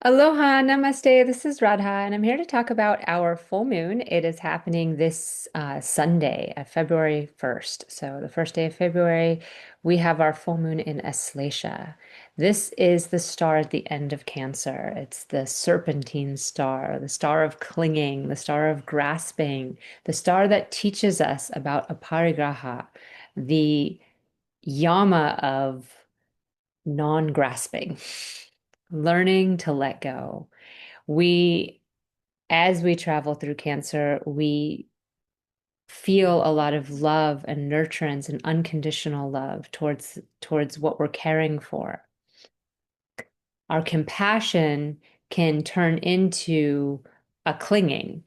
Aloha, namaste. This is Radha, and I'm here to talk about our full moon. It is happening this Sunday, February 1st. So, the first day of February, we have our full moon in Aslesha. This is the star at the end of Cancer. It's the serpentine star, the star of clinging, the star of grasping, the star that teaches us about aparigraha, the yama of non-grasping, learning to let go. We, as we travel through Cancer, we feel a lot of love and nurturance and unconditional love towards what we're caring for. Our compassion can turn into a clinging.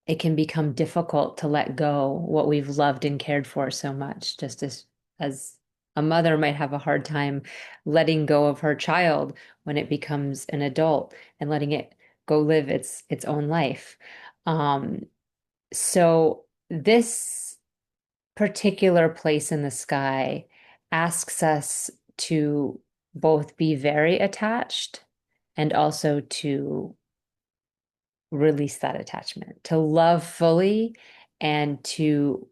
It can become difficult to let go what we've loved and cared for so much, just as a mother might have a hard time letting go of her child when it becomes an adult and letting it go live its own life. Um, so this particular place in the sky asks us to both be very attached and also to release that attachment, to love fully and to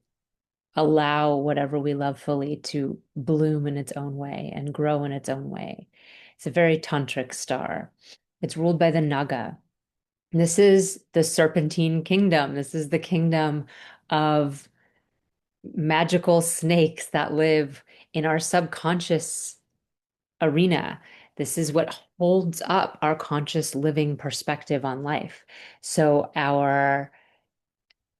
allow whatever we love fully to bloom in its own way and grow in its own way. It's a very tantric star. It's ruled by the Naga. This is the Serpentine Kingdom. This is the kingdom of magical snakes that live in our subconscious arena. This is what holds up our conscious living perspective on life. So our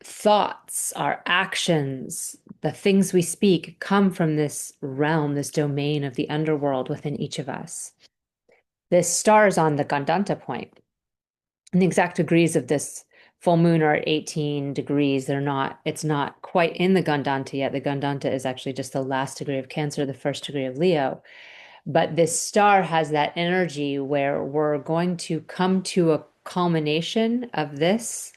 thoughts, our actions, the things we speak come from this realm, this domain of the underworld within each of us. This star is on the Gandanta point. And the exact degrees of this full moon are at 18 degrees. It's not quite in the Gandanta yet. The Gandanta is actually just the last degree of Cancer, the first degree of Leo. But this star has that energy where we're going to come to a culmination of this,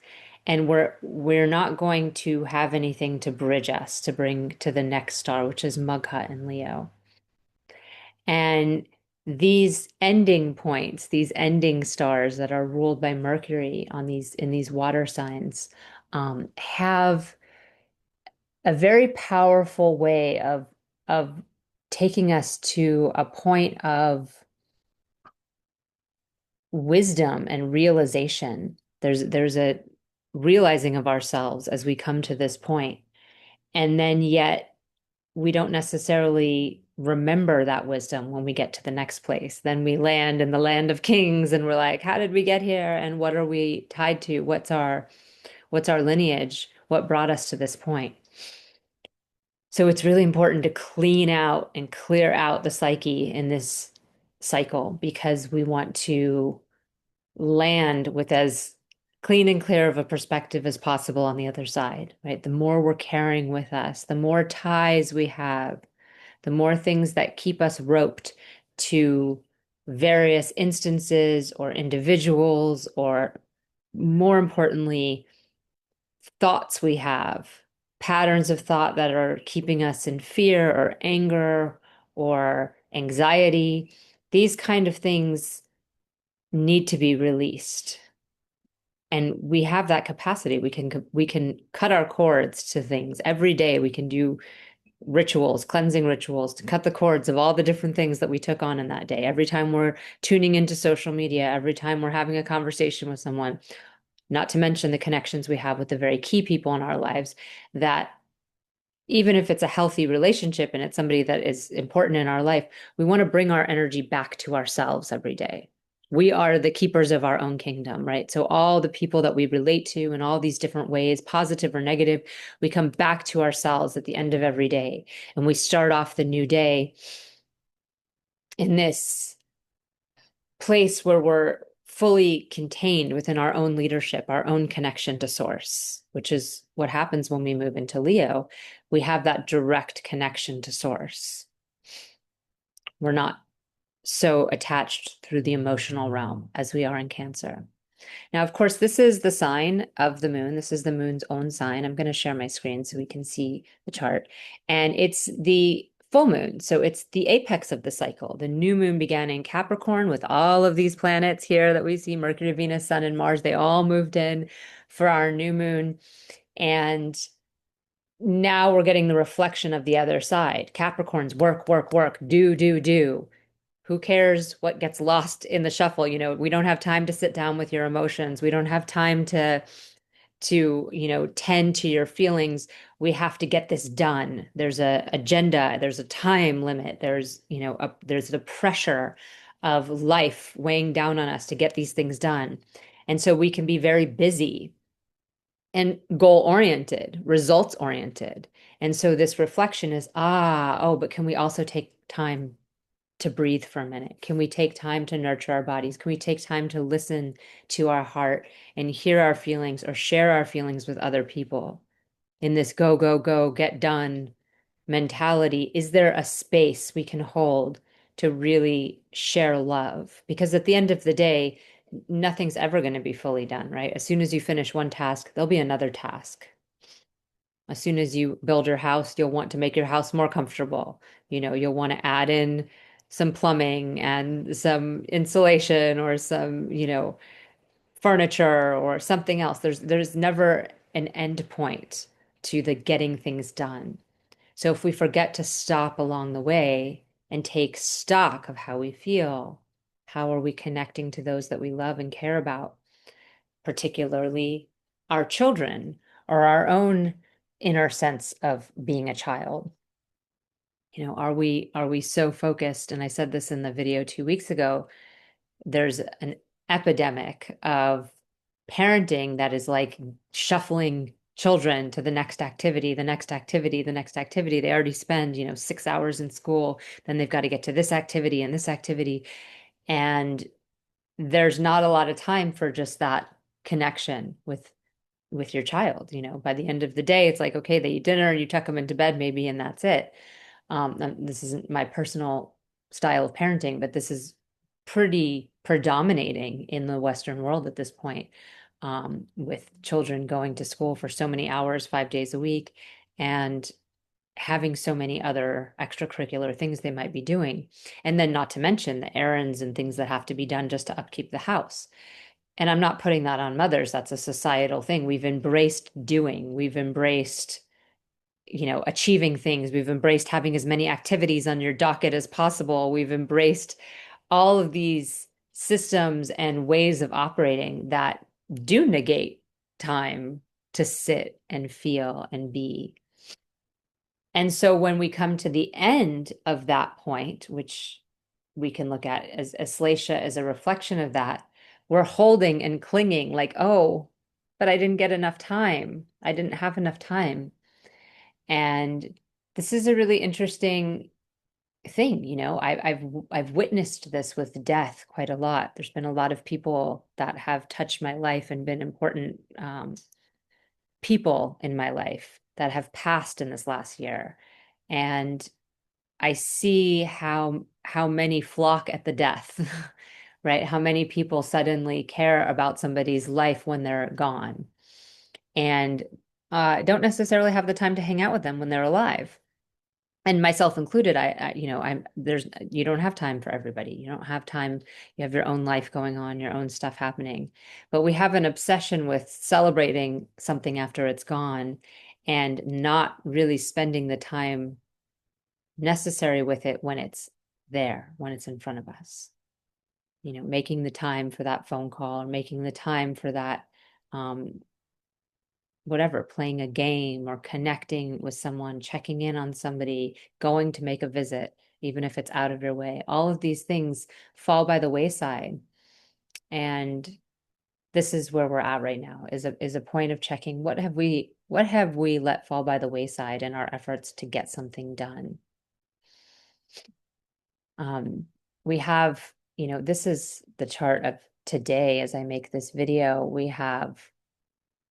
and we're not going to have anything to bridge us to bring to the next star, which is Magha in Leo. And these ending points, these ending stars that are ruled by Mercury on these in these water signs, have a very powerful way of taking us to a point of wisdom and realization. There's a realizing of ourselves as we come to this point, and then yet we don't necessarily remember that wisdom when we get to the next place. Then we land in the land of kings and we're like, how did we get here? And what are we tied to? What's our lineage? What brought us to this point? So it's really important to clean out and clear out the psyche in this cycle because we want to land with as clean and clear of a perspective as possible on the other side, right? The more we're carrying with us, the more ties we have, the more things that keep us roped to various instances or individuals, or more importantly, thoughts we have, patterns of thought that are keeping us in fear or anger or anxiety. These kind of things need to be released. And we have that capacity. We can cut our cords to things. Every day we can do rituals, cleansing rituals to cut the cords of all the different things that we took on in that day. Every time we're tuning into social media, every time we're having a conversation with someone, not to mention the connections we have with the very key people in our lives, that even if it's a healthy relationship and it's somebody that is important in our life, we want to bring our energy back to ourselves every day. We are the keepers of our own kingdom, right? So all the people that we relate to in all these different ways, positive or negative, we come back to ourselves at the end of every day. And we start off the new day in this place where we're fully contained within our own leadership, our own connection to source, which is what happens when we move into Leo. We have that direct connection to source. We're not so attached through the emotional realm as we are in Cancer. Now, of course, this is the sign of the moon. This is the moon's own sign. I'm going to share my screen so we can see the chart. And it's the full moon. So it's the apex of the cycle. The new moon began in Capricorn with all of these planets here that we see, Mercury, Venus, Sun, and Mars. They all moved in for our new moon. And now we're getting the reflection of the other side. Capricorn's work, work, work, do, do, do. Who cares what gets lost in the shuffle? We don't have time to sit down with your emotions. We don't have time to tend to your feelings. We have to get this done. There's a agenda, there's a time limit, there's the pressure of life weighing down on us to get these things done. And so we can be very busy and goal oriented, results oriented. And so this reflection is, oh, but can we also take time to breathe for a minute? Can we take time to nurture our bodies? Can we take time to listen to our heart and hear our feelings or share our feelings with other people? In this go, go, go, get done mentality, is there a space we can hold to really share love? Because at the end of the day, nothing's ever going to be fully done, right? As soon as you finish one task, there'll be another task. As soon as you build your house, you'll want to make your house more comfortable. You'll want to add in some plumbing and some insulation or some, furniture or something else. There's never an end point to the getting things done. So if we forget to stop along the way and take stock of how we feel, how are we connecting to those that we love and care about, particularly our children or our own inner sense of being a child? Are we so focused? And I said this in the video 2 weeks ago, there's an epidemic of parenting that is like shuffling children to the next activity, the next activity, the next activity. They already spend, 6 hours in school, then they've got to get to this activity and this activity. And there's not a lot of time for just that connection with your child. By the end of the day, it's like, okay, they eat dinner, you tuck them into bed maybe, and that's it. This isn't my personal style of parenting, but this is pretty predominating in the Western world at this point, with children going to school for so many hours, 5 days a week, and having so many other extracurricular things they might be doing. And then not to mention the errands and things that have to be done just to upkeep the house. And I'm not putting that on mothers. That's a societal thing. We've embraced doing. We've embraced achieving things. We've embraced having as many activities on your docket as possible. We've embraced all of these systems and ways of operating that do negate time to sit and feel and be. And so when we come to the end of that point, which we can look at as Aslesha as a reflection of that, we're holding and clinging like, oh, but I didn't get enough time. I didn't have enough time. And this is a really interesting thing. I've witnessed this with death quite a lot. There's been a lot of people that have touched my life and been important people in my life that have passed in this last year. And I see how many flock at the death, right? How many people suddenly care about somebody's life when they're gone and don't necessarily have the time to hang out with them when they're alive. And myself included, you don't have time for everybody. You don't have time. You have your own life going on, your own stuff happening. But we have an obsession with celebrating something after it's gone and not really spending the time necessary with it when it's there, when it's in front of us. Making the time for that phone call or making the time for that, whatever, playing a game or connecting with someone, checking in on somebody, going to make a visit, even if it's out of your way. All of these things fall by the wayside. And this is where we're at right now, is a point of checking what have we let fall by the wayside in our efforts to get something done. We have, this is the chart of today as I make this video. We have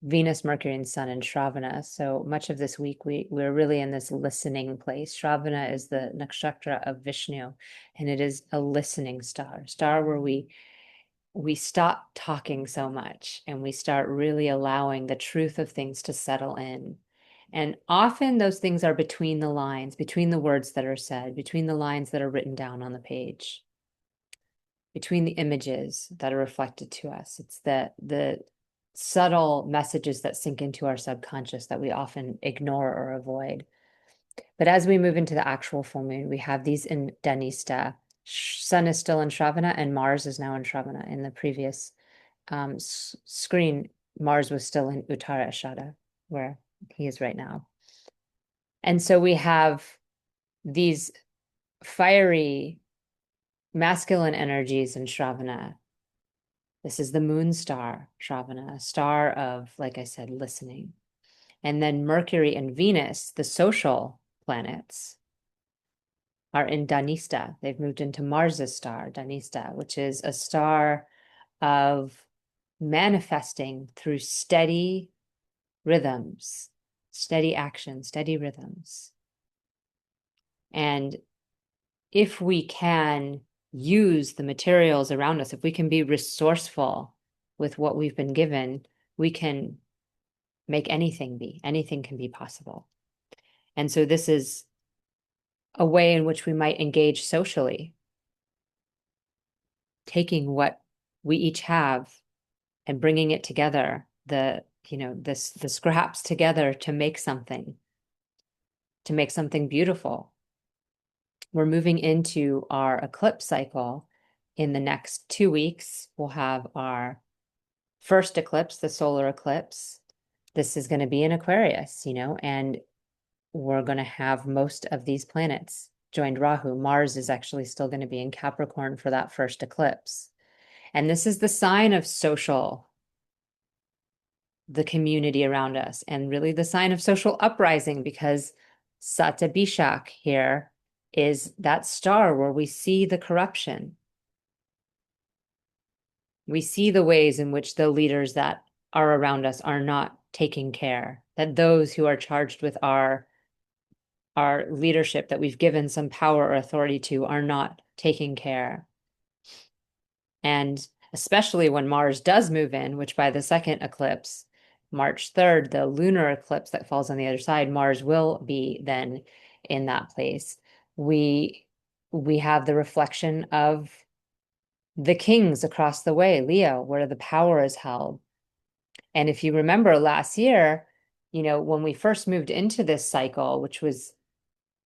Venus, Mercury, and Sun in Shravana. So much of this week, we're really in this listening place. Shravana is the nakshatra of Vishnu, and it is a listening star where we stop talking so much and we start really allowing the truth of things to settle in. And often those things are between the lines, between the words that are said, between the lines that are written down on the page, between the images that are reflected to us. It's the subtle messages that sink into our subconscious that we often ignore or avoid. But as we move into the actual full moon, we have these in Dhanista. Sun is still in Shravana and Mars is now in Shravana. In the previous screen, Mars was still in Uttara Ashada, where he is right now. And so we have these fiery masculine energies in Shravana. This is the moon star, Shravana, a star of, like I said, listening. And then Mercury and Venus, the social planets, are in Dhanista. They've moved into Mars's star, Dhanista, which is a star of manifesting through steady rhythms, steady action, steady rhythms. And if we can use the materials around us, if we can be resourceful with what we've been given, we can make anything be, anything can be possible. And so this is a way in which we might engage socially, taking what we each have and bringing it together, the scraps together to make something beautiful. We're moving into our eclipse cycle. In the next 2 weeks, we'll have our first eclipse, the solar eclipse. This is going to be in Aquarius, and we're going to have most of these planets joined Rahu. Mars is actually still going to be in Capricorn for that first eclipse. And this is the sign of the community around us, and really the sign of social uprising, because Satyabhishak here is that star where we see the corruption. We see the ways in which the leaders that are around us are not taking care, that those who are charged with our leadership, that we've given some power or authority to, are not taking care. And especially when Mars does move in, which by the second eclipse, March 3rd, the lunar eclipse that falls on the other side, Mars will be then in that place. We have the reflection of the kings across the way, Leo, where the power is held. And if you remember last year, when we first moved into this cycle, which was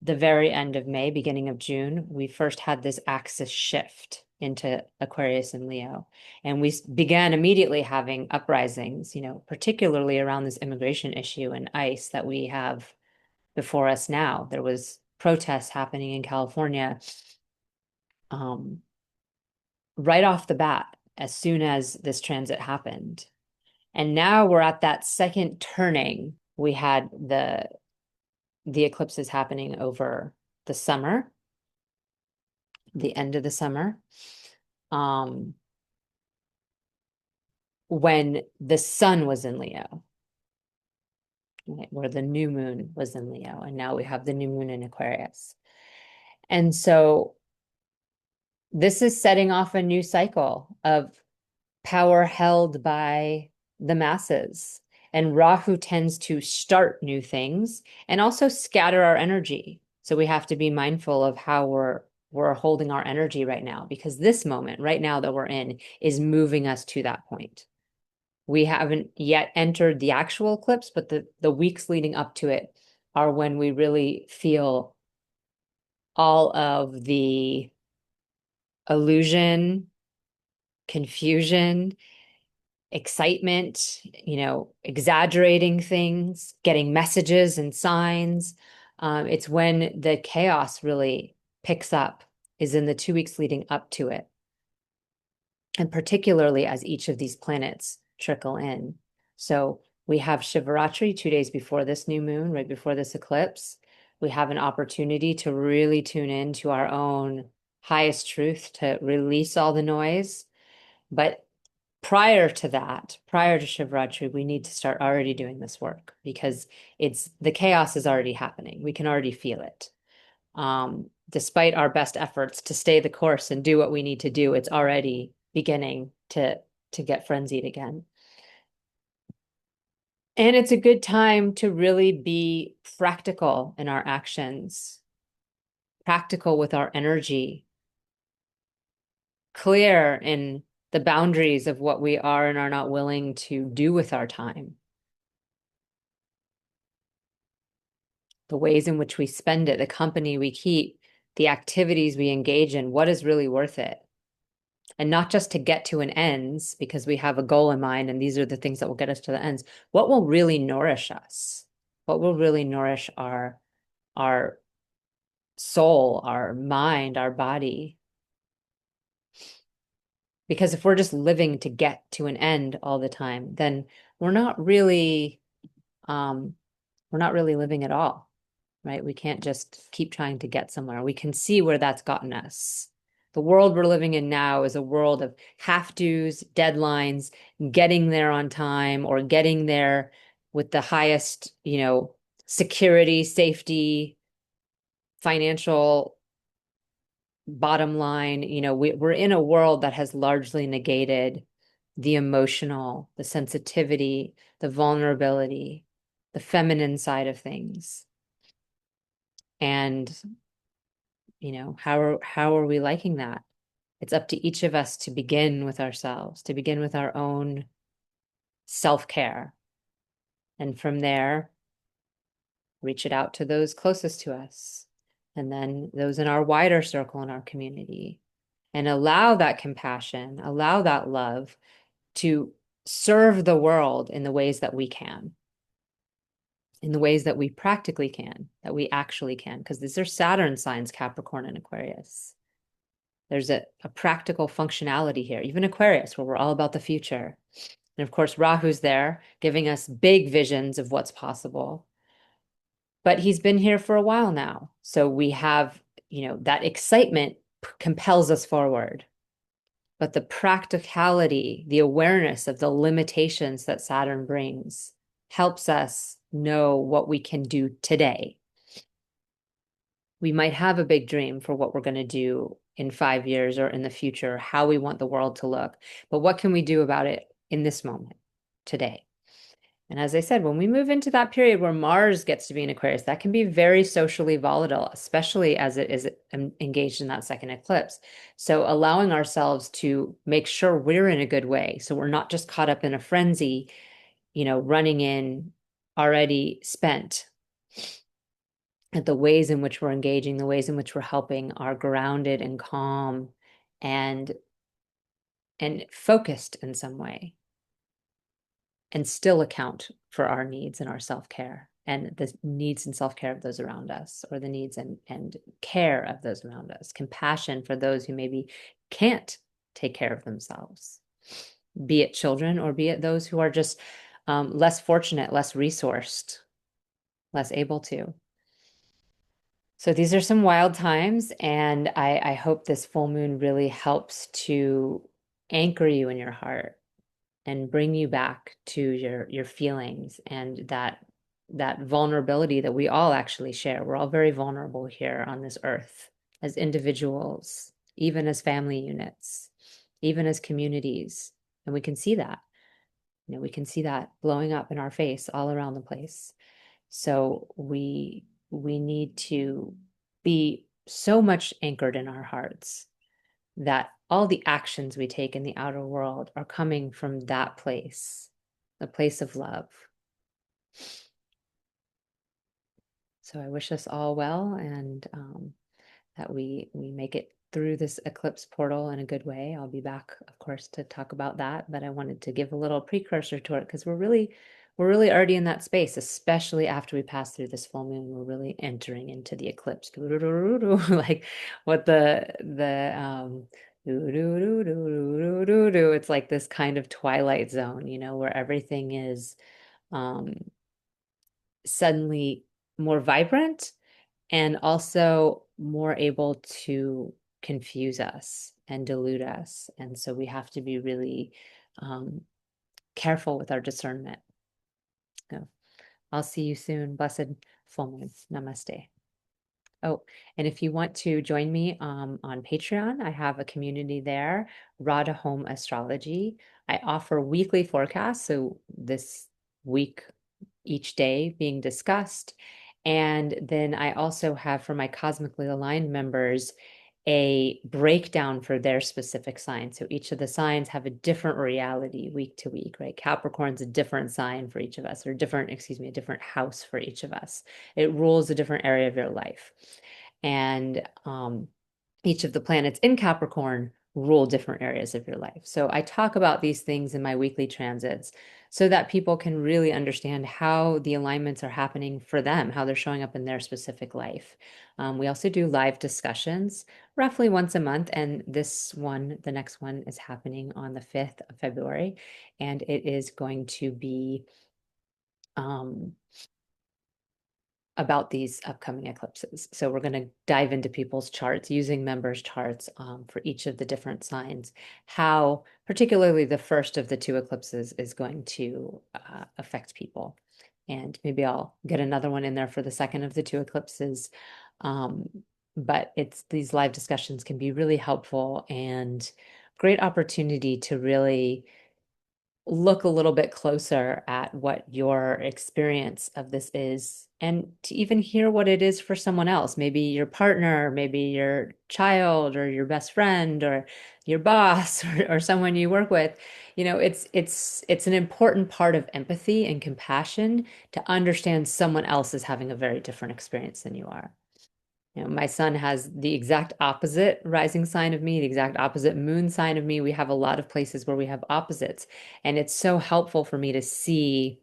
the very end of May, beginning of June, we first had this axis shift into Aquarius and Leo. And we began immediately having uprisings, particularly around this immigration issue and ICE that we have before us now. There was protests happening in California right off the bat as soon as this transit happened. And now we're at that second turning. We had the eclipses happening over the summer, the end of the summer, when the sun was in Leo, right, where the new moon was in Leo, and now we have the new moon in Aquarius. And so this is setting off a new cycle of power held by the masses. And Rahu tends to start new things and also scatter our energy. So we have to be mindful of how we're holding our energy right now, because this moment right now that we're in is moving us to that point. We haven't yet entered the actual eclipse, but the weeks leading up to it are when we really feel all of the illusion, confusion, excitement, exaggerating things, getting messages and signs. It's when the chaos really picks up, is in the 2 weeks leading up to it. And particularly as each of these planets trickle in. So we have Shivaratri 2 days before this new moon, right before this eclipse. We have an opportunity to really tune in to our own highest truth, to release all the noise. But prior to that, prior to Shivaratri, we need to start already doing this work, because the chaos is already happening. We can already feel it. Despite our best efforts to stay the course and do what we need to do, it's already beginning to get frenzied again. And it's a good time to really be practical in our actions, practical with our energy, clear in the boundaries of what we are and are not willing to do with our time, the ways in which we spend it, the company we keep, the activities we engage in, what is really worth it. And not just to get to an ends because we have a goal in mind and these are the things that will get us to the ends. What will really nourish us? What will really nourish our soul, our mind, our body? Because if we're just living to get to an end all the time, then we're not really um, we're not really living at all, right? We can't just keep trying to get somewhere. We can see where that's gotten us. The world we're living in now is a world of have-tos, deadlines, getting there on time or getting there with the highest, security, safety, financial bottom line. We're in a world that has largely negated the emotional, the sensitivity, the vulnerability, the feminine side of things. And, how are we liking that? It's up to each of us to begin with ourselves, to begin with our own self-care. And from there, reach it out to those closest to us, and then those in our wider circle in our community, and allow that compassion, allow that love to serve the world in the ways that we can, in the ways that we practically can, that we actually can, because these are Saturn signs, Capricorn and Aquarius. There's a practical functionality here, even Aquarius, where we're all about the future. And of course, Rahu's there, giving us big visions of what's possible. But he's been here for a while now. So we have, that excitement compels us forward. But the practicality, the awareness of the limitations that Saturn brings helps us know what we can do today. We might have a big dream for what we're going to do in 5 years or in the future, how we want the world to look. But what can we do about it in this moment, today? And as I said, when we move into that period where Mars gets to be in Aquarius, that can be very socially volatile, especially as it is engaged in that second eclipse. So allowing ourselves to make sure we're in a good way. So we're not just caught up in a frenzy, running in already spent. At the ways in which we're engaging, the ways in which we're helping are grounded and calm and focused in some way, and still account for our needs and our self-care and the needs and self-care of those around us, or the needs and care of those around us, compassion for those who maybe can't take care of themselves, be it children or be it those who are just less fortunate, less resourced, less able to. So these are some wild times, and I hope this full moon really helps to anchor you in your heart and bring you back to your feelings and that vulnerability that we all actually share. We're all very vulnerable here on this earth as individuals, even as family units, even as communities. And we can see that. We can see that blowing up in our face all around the place. So we need to be so much anchored in our hearts that all the actions we take in the outer world are coming from that place, the place of love. So I wish us all well, and that we make it through this eclipse portal in a good way. I'll be back, of course, to talk about that, but I wanted to give a little precursor to it because we're really already in that space, especially after we pass through this full moon. We're really entering into the eclipse, like what it's like this kind of twilight zone, where everything is um, suddenly more vibrant and also more able to confuse us and delude us. And so we have to be really careful with our discernment. So I'll see you soon. Blessed full moon. Namaste. Oh, and if you want to join me on Patreon, I have a community there, Radha Home Astrology. I offer weekly forecasts. So this week each day being discussed. And then I also have for my cosmically aligned members a breakdown for their specific sign. So each of the signs have a different reality week to week, right? Capricorn's a different sign for each of us, or different, excuse me, a different house for each of us. It rules a different area of your life. And each of the planets in Capricorn rule different areas of your life. So I talk about these things in my weekly transits so that people can really understand how the alignments are happening for them, how they're showing up in their specific life. We also do live discussions roughly once a month, and this one, the next one, is happening on the 5th of February, and it is going to be um, about these upcoming eclipses. So we're going to dive into people's charts using members' charts for each of the different signs, how particularly the first of the two eclipses is going to affect people. And maybe I'll get another one in there for the second of the two eclipses. Um, but it's these live discussions can be really helpful and great opportunity to really look a little bit closer at what your experience of this is and to even hear what it is for someone else, maybe your partner, maybe your child or your best friend or your boss or someone you work with. You know, it's an important part of empathy and compassion to understand someone else is having a very different experience than you are. You know, my son has the exact opposite rising sign of me, the exact opposite moon sign of me. We have a lot of places where we have opposites, and it's so helpful for me to see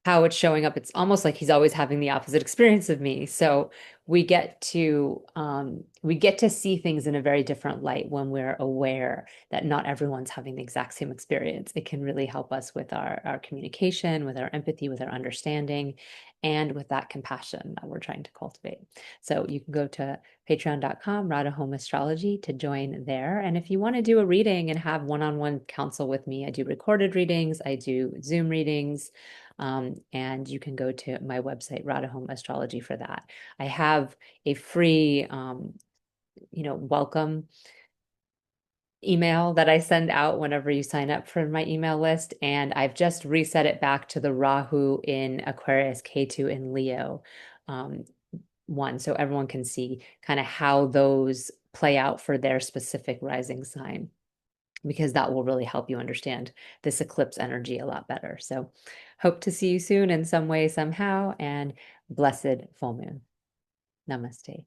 how it's showing up. It's almost like he's always having the opposite experience of me. So we get to see things in a very different light when we're aware that not everyone's having the exact same experience. It can really help us with our communication, with our empathy, with our understanding, and with that compassion that we're trying to cultivate. So you can go to patreon.com, Radha Home Astrology, to join there. And if you want to do a reading and have one-on-one counsel with me, I do recorded readings, I do Zoom readings. And you can go to my website, Radha Home Astrology, for that. I have a free, welcome email that I send out whenever you sign up for my email list. And I've just reset it back to the Rahu in Aquarius, K2 in Leo one. So everyone can see kind of how those play out for their specific rising sign, because that will really help you understand this eclipse energy a lot better. So hope to see you soon in some way, somehow, and blessed full moon. Namaste.